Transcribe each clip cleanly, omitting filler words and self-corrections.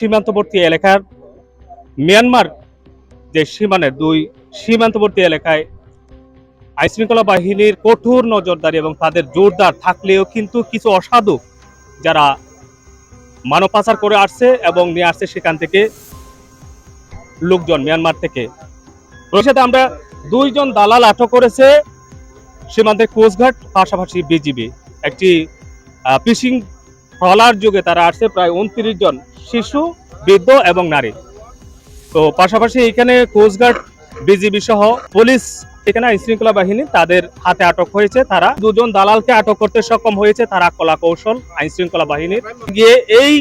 সীমান্তবর্তী এলাকার মিয়ানমার যে সীমানের দুই সীমান্তবর্তী এলাকায় আইনশৃঙ্খলা বাহিনীর কঠোর নজরদারি এবং তাদের জোরদার থাকলেও কিন্তু কিছু অসাধু যারা মানব পাচার করে আসছে এবং নিয়ে আসছে সেখান থেকে লোকজন মিয়ানমার থেকে। ওর সাথে আমরা দুইজন দালাল আটক করেছে সীমান্তে কোস্টগার্ড, পাশাপাশি বিজিবি। একটি ফিশিং ট্রলার যুগে তারা আসছে প্রায় 29 জন শিশু, বৃদ্ধ এবং নারী। তো পাশাপাশি এখানে কোস্টগার্ড, বিজিবি সহ পুলিশ, এখানে আইন শৃঙ্খলা বাহিনী তাদের হাতে আটক হয়েছে। তারা দুজন দালালকে আটক করতে সক্ষম হয়েছে। তারা কলা কৌশল আইন শৃঙ্খলা বাহিনীর গিয়ে এই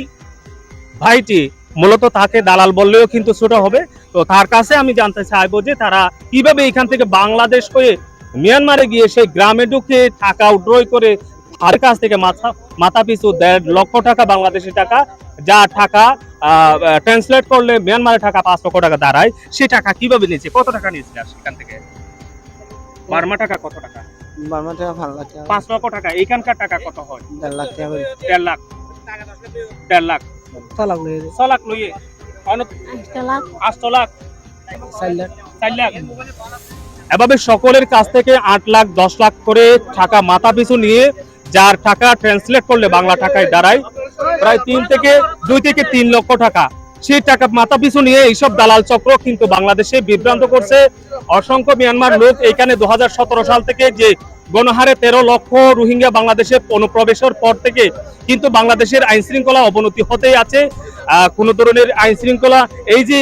ভাইটি মূলত তাকে দালাল বললেও কিন্তু ছোট হবে। তো তার কাছে আমি জানতে চাইবো যে তারা কিভাবে এখান থেকে বাংলাদেশ হয়ে মিয়ানমারে গিয়ে সেই গ্রামে ঢুকে টাকা উড্রয় করে তার কাছ থেকে মাথা পিছু 1.5 লক্ষ টাকা বাংলাদেশি টাকা, যা টাকা ট্রান্সলেট করলে মিয়ানমারের টাকা 5 লক্ষ টাকা দাঁড়ায়, সে টাকা কিভাবে নিয়েছে, কত টাকা নিয়েছে আর সেখান থেকে? বার্মা টাকা কত টাকা? বার্মা টাকা 5 লাখ টাকা। 5 লক্ষ টাকা। এখানকার টাকা কত হয়? 1.5 লাখ টাকা। 1.5 লাখ। 1.5 লাখ। 6 লাখ লইয়ে 6 লাখ লইয়ে 8 লাখ। 8 লাখ। 4 লাখ। 4 লাখ। এভাবে সকলের কাছ থেকে 8 লাখ 10 লাখ করে টাকা মাথা পিছু নিয়ে, যার টাকা ট্রান্সলেট করলে বাংলা টাকায় দাঁড়ায় প্রায় 2 থেকে 3 লক্ষ টাকা। সেই টাকা মাথা পিছু নিয়ে এইসব দালাল চক্র কিন্তু বাংলাদেশে বিভ্রান্ত করছে অসংখ্য মিয়ানমার লোক। এখানে 2017 সাল থেকে যে গণহারে 13 লক্ষ রোহিঙ্গা বাংলাদেশে অনুপ্রবেশের পর থেকে কিন্তু বাংলাদেশের আইন শৃঙ্খলা অবনতি হতেই আছে। কোন ধরনের আইন শৃঙ্খলা, এই যে